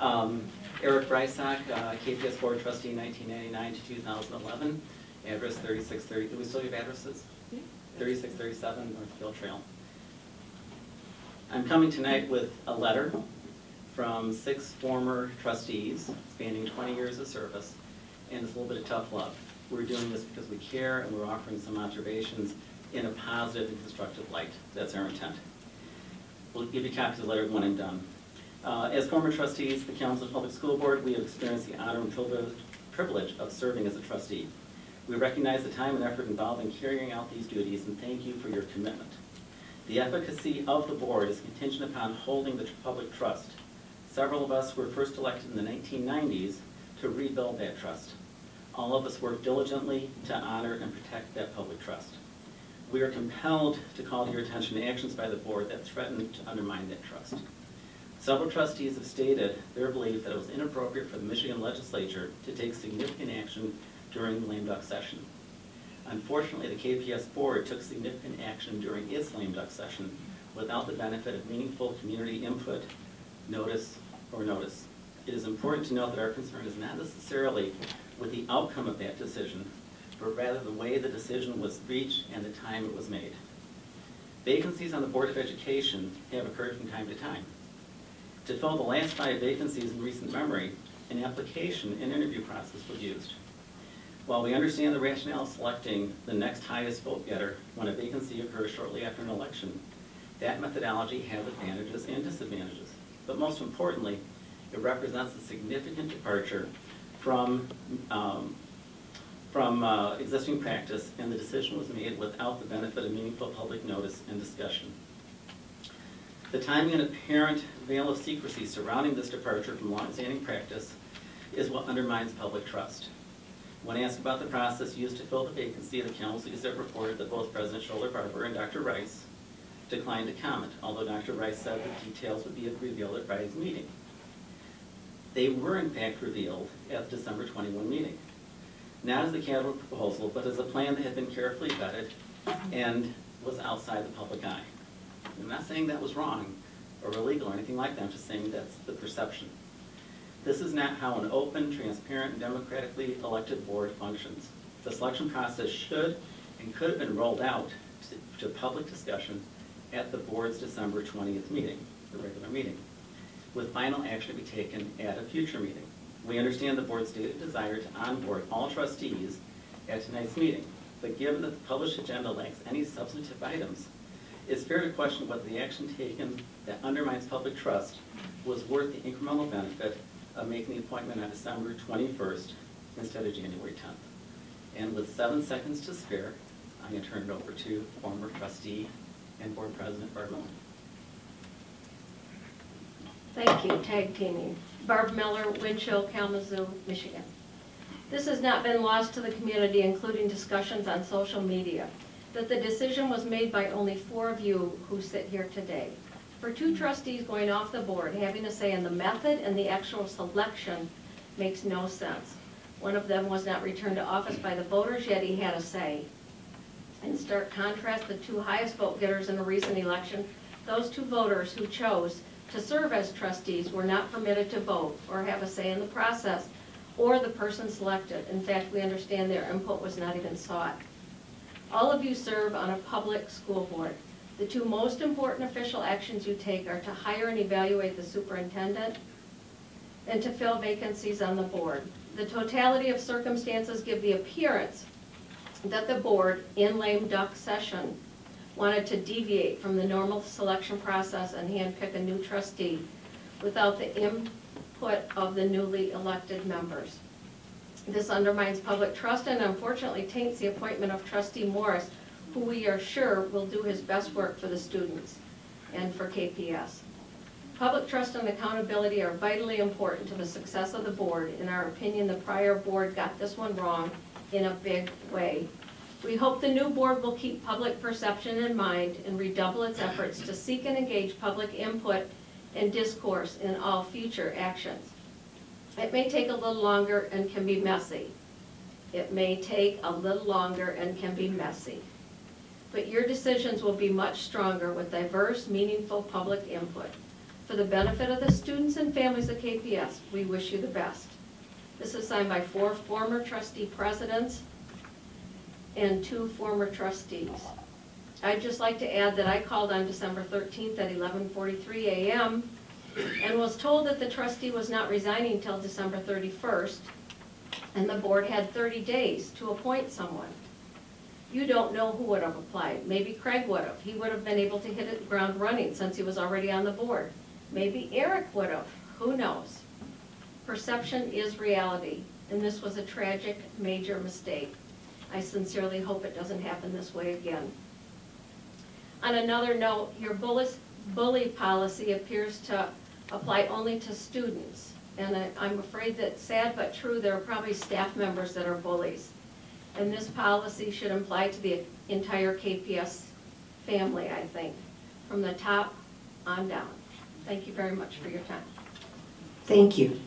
Eric Brysock, KPS Board Trustee 1999 to 2011, address 3630, do we still give addresses? Yeah. 3637 Northfield Trail. I'm coming tonight with a letter from 6 former trustees spanning 20 years of service, and it's a little bit of tough love. We're doing this because we care, and we're offering some observations in a positive and constructive light. That's our intent. We'll give you copies of the letter when I'm done. As former trustees, the Kalamazoo Public School Board, we have experienced the honor and privilege of serving as a trustee. We recognize the time and effort involved in carrying out these duties, and thank you for your commitment. The efficacy of the board is contingent upon holding the public trust. Several of us were first elected in the 1990s to rebuild that trust. All of us work diligently to honor and protect that public trust. We are compelled to call to your attention actions by the board that threaten to undermine that trust. Several trustees have stated their belief that it was inappropriate for the Michigan legislature to take significant action during the lame duck session. Unfortunately, the KPS board took significant action during its lame duck session without the benefit of meaningful community input, notice. It is important to note that our concern is not necessarily with the outcome of that decision, but rather the way the decision was reached and the time it was made. Vacancies on the Board of Education have occurred from time to time. To fill the last 5 vacancies in recent memory, an application and interview process was used. While we understand the rationale of selecting the next highest vote getter when a vacancy occurs shortly after an election, that methodology has advantages and disadvantages. But most importantly, it represents a significant departure from existing practice, and the decision was made without the benefit of meaningful public notice and discussion. The timing and apparent veil of secrecy surrounding this departure from long-standing practice is what undermines public trust. When asked about the process used to fill the vacancy, the Kalamazoo Gazette reported that both President Scholler-Barber and Dr. Rice declined to comment, although Dr. Rice said the details would be revealed at Friday's meeting. They were in fact revealed at the December 21 meeting. Not as a capital proposal, but as a plan that had been carefully vetted and was outside the public eye. I'm not saying that was wrong or illegal or anything like that, I'm just saying that's the perception. This is not how an open, transparent, and democratically elected board functions. The selection process should and could have been rolled out to public discussion at the board's December 20th meeting, the regular meeting, with final action to be taken at a future meeting. We understand the board's stated desire to onboard all trustees at tonight's meeting, but given that the published agenda lacks any substantive items, it's fair to question whether the action taken that undermines public trust was worth the incremental benefit of making the appointment on December 21st instead of January 10th. And with 7 seconds to spare, I'm going to turn it over to former trustee and board president Barb Miller. Thank you, tag teaming. Barb Miller, Winchell, Kalamazoo, Michigan. This has not been lost to the community, including discussions on social media, that the decision was made by only 4 of you who sit here today. For 2 trustees going off the board, having a say in the method and the actual selection makes no sense. One of them was not returned to office by the voters, yet he had a say. In stark contrast, the 2 highest vote getters in a recent election, those 2 voters who chose to serve as trustees were not permitted to vote or have a say in the process or the person selected. In fact, we understand their input was not even sought. All of you serve on a public school board. The 2 most important official actions you take are to hire and evaluate the superintendent and to fill vacancies on the board. The totality of circumstances give the appearance that the board, in lame duck session, wanted to deviate from the normal selection process and handpick a new trustee without the input of the newly elected members. This undermines public trust and unfortunately taints the appointment of Trustee Morris, who we are sure will do his best work for the students and for KPS. Public trust and accountability are vitally important to the success of the board. In our opinion, the prior board got this one wrong in a big way. We hope the new board will keep public perception in mind and redouble its efforts to seek and engage public input and discourse in all future actions. It may take a little longer and can be messy. It may take a little longer and can be messy. But your decisions will be much stronger with diverse, meaningful public input. For the benefit of the students and families of KPS, we wish you the best. This is signed by 4 former trustee presidents and 2 former trustees. I'd just like to add that I called on December 13th at 11:43 a.m. and was told that the trustee was not resigning till December 31st, and the board had 30 days to appoint someone. You don't know who would have applied. Maybe Craig would have. He would have been able to hit the ground running since he was already on the board. Maybe Eric would have. Who knows? Perception is reality, and this was a tragic, major mistake. I sincerely hope it doesn't happen this way again. On another note, your bully policy appears to apply only to students. And I'm afraid that, sad but true, there are probably staff members that are bullies. And this policy should apply to the entire KPS family, I think, from the top on down. Thank you very much for your time. Thank you.